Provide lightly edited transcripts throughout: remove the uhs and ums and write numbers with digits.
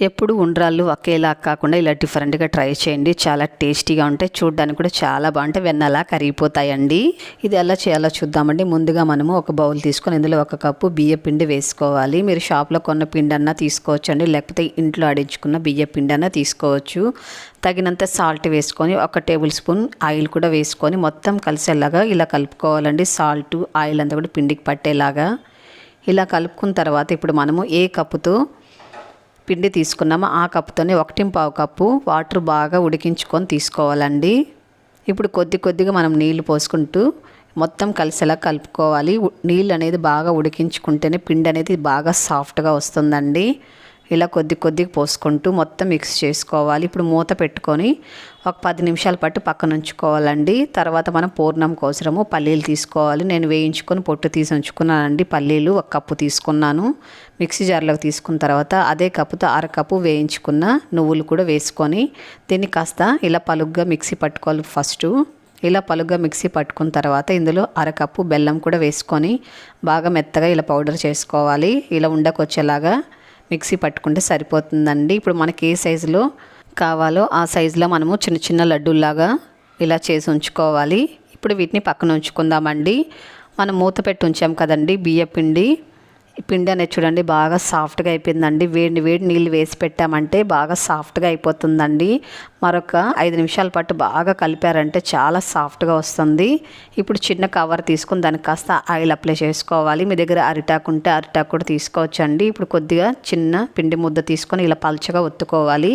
ఎప్పుడు ఉండ్రాళ్ళు ఒకేలా కాకుండా ఇలా డిఫరెంట్గా ట్రై చేయండి. చాలా టేస్టీగా ఉంటాయి, చూడడానికి కూడా చాలా బాగుంటాయి, వెన్నలా కరిగిపోతాయండి. ఇది ఎలా చేయాలో చూద్దామండి. ముందుగా మనము ఒక బౌల్ తీసుకొని ఇందులో 1 కప్పు బియ్య పిండి వేసుకోవాలి. మీరు షాప్లో కొన్న పిండి అన్నా తీసుకోవచ్చు అండి, లేకపోతే ఇంట్లో ఆడించుకున్న బియ్య పిండి అన్నా తీసుకోవచ్చు. తగినంత సాల్ట్ వేసుకొని 1 టేబుల్ స్పూన్ ఆయిల్ కూడా వేసుకొని మొత్తం కలిసేలాగా ఇలా కలుపుకోవాలండి. సాల్ట్ ఆయిల్ అంతా కూడా పిండికి పట్టేలాగా ఇలా కలుపుకున్న తర్వాత ఇప్పుడు మనము ఏ కప్పుతో పిండి తీసుకున్నామో ఆ కప్పుతోనే 1.5 కప్పు వాటర్ బాగా ఉడికించుకొని తీసుకోవాలండి. ఇప్పుడు కొద్దిగా మనం నీళ్లు పోసుకుంటూ మొత్తం కలిసేలా కలుపుకోవాలి. నీళ్ళు అనేది బాగా ఉడికించుకుంటేనే పిండి అనేది బాగా సాఫ్ట్గా వస్తుందండి. ఇలా కొద్దిగా పోసుకుంటూ మొత్తం మిక్స్ చేసుకోవాలి. ఇప్పుడు మూత పెట్టుకొని ఒక 10 నిమిషాల పాటు పక్కన ఉంచుకోవాలండి. తర్వాత మనం పూర్ణం కోసము పల్లీలు తీసుకోవాలి. నేను వేయించుకొని పొట్టు తీసి ఉంచుకున్నానండి. పల్లీలు 1 కప్పు తీసుకున్నాను. మిక్సీ జార్లోకి తీసుకున్న తర్వాత అదే కప్పుతో 1/2 కప్పు వేయించుకున్న నువ్వులు కూడా వేసుకొని దీన్ని కాస్త ఇలా పలుగ్గా మిక్సీ పట్టుకోవాలి. ఫస్ట్ ఇలా పలుగ్గా మిక్సీ పట్టుకున్న తర్వాత ఇందులో 1/2 కప్పు బెల్లం కూడా వేసుకొని బాగా మెత్తగా ఇలా పౌడర్ చేసుకోవాలి. ఇలా ఉండకొచ్చేలాగా మిక్సీ పట్టుకుంటే సరిపోతుందండి. ఇప్పుడు మనకి ఏ సైజులో కావాలో ఆ సైజులో మనము చిన్న లడ్డూలాగా ఇలా చేసి ఉంచుకోవాలి. ఇప్పుడు వీటిని పక్కన ఉంచుకుందామండి. మనం మూత పెట్టి ఉంచాం కదండి బియ్య పిండి అనేది చూడండి బాగా సాఫ్ట్గా అయిపోయిందండి. వేడి నీళ్ళు వేసి పెట్టామంటే బాగా సాఫ్ట్గా అయిపోతుందండి. మరొక 5 నిమిషాల పాటు బాగా కలిపారంటే చాలా సాఫ్ట్గా వస్తుంది. ఇప్పుడు చిన్న కవర్ తీసుకుని దానికి కాస్త ఆయిల్ అప్లై చేసుకోవాలి. మీ దగ్గర అరిటాకు ఉంటే అరిటాకు కూడా తీసుకోవచ్చండి. ఇప్పుడు కొద్దిగా చిన్న పిండి ముద్ద తీసుకొని ఇలా పల్చగా ఒత్తుకోవాలి.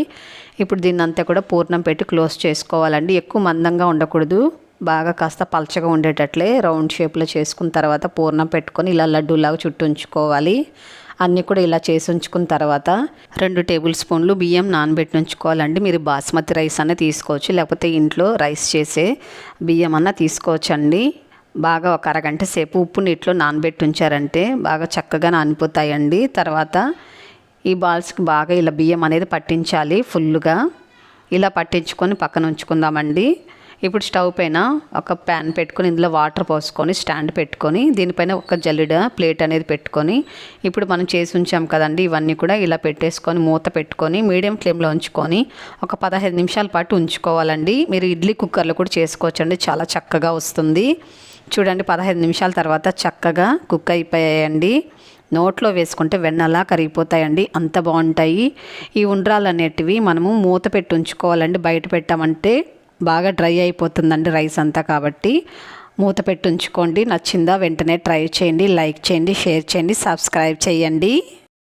ఇప్పుడు దీన్ని అంతా కూడా పూర్ణం పెట్టి క్లోజ్ చేసుకోవాలండి. ఎక్కువ మందంగా ఉండకూడదు, బాగా కాస్త పల్చగా ఉండేటట్లే రౌండ్ షేప్లో చేసుకున్న తర్వాత పూర్ణం పెట్టుకొని ఇలా లడ్డూలాగా చుట్టూ ఉంచుకోవాలి. అన్నీ కూడా ఇలా చేసి ఉంచుకున్న తర్వాత 2 టేబుల్ స్పూన్లు బియ్యం నానబెట్టి ఉంచుకోవాలండి. మీరు బాస్మతి రైస్ అన్న తీసుకోవచ్చు, లేకపోతే ఇంట్లో రైస్ చేసే బియ్యం అన్న తీసుకోవచ్చండి. బాగా ఒక అరగంట సేపు ఉప్పు నీటిలో నానబెట్టి ఉంచారంటే బాగా చక్కగా నానిపోతాయండి. తర్వాత ఈ బాల్స్కి బాగా ఇలా బియ్యం అనేది పట్టించాలి. ఫుల్గా ఇలా పట్టించుకొని పక్కన ఉంచుకుందామండి. ఇప్పుడు స్టవ్ పైన ఒక ప్యాన్ పెట్టుకొని ఇందులో వాటర్ పోసుకొని స్టాండ్ పెట్టుకొని దీనిపైన ఒక జల్లెడ ప్లేట్ అనేది పెట్టుకొని ఇప్పుడు మనం చేసి ఉంచాం కదండి ఇవన్నీ కూడా ఇలా పెట్టేసుకొని మూత పెట్టుకొని మీడియం ఫ్లేమ్లో ఉంచుకొని ఒక 15 నిమిషాల పాటు ఉంచుకోవాలండి. మీరు ఇడ్లీ కుక్కర్లో కూడా చేసుకోవచ్చండి, చాలా చక్కగా వస్తుంది. చూడండి 15 నిమిషాల తర్వాత చక్కగా కుక్ అయిపోయాయండి. నోట్లో వేసుకుంటే వెన్నలా కరిగిపోతాయండి, అంత బాగుంటాయి. ఈ ఉండ్రాలు అనేటివి మనము మూత పెట్టి ఉంచుకోవాలండి. బయట పెట్టామంటే బాగా డ్రై అయిపోతుందండి రైస్ అంతా, కాబట్టి మూత పెట్టి ఉంచుకోండి. నచ్చిందా వెంటనే ట్రై చేయండి, లైక్ చేయండి, షేర్ చేయండి, సబ్స్క్రైబ్ చేయండి.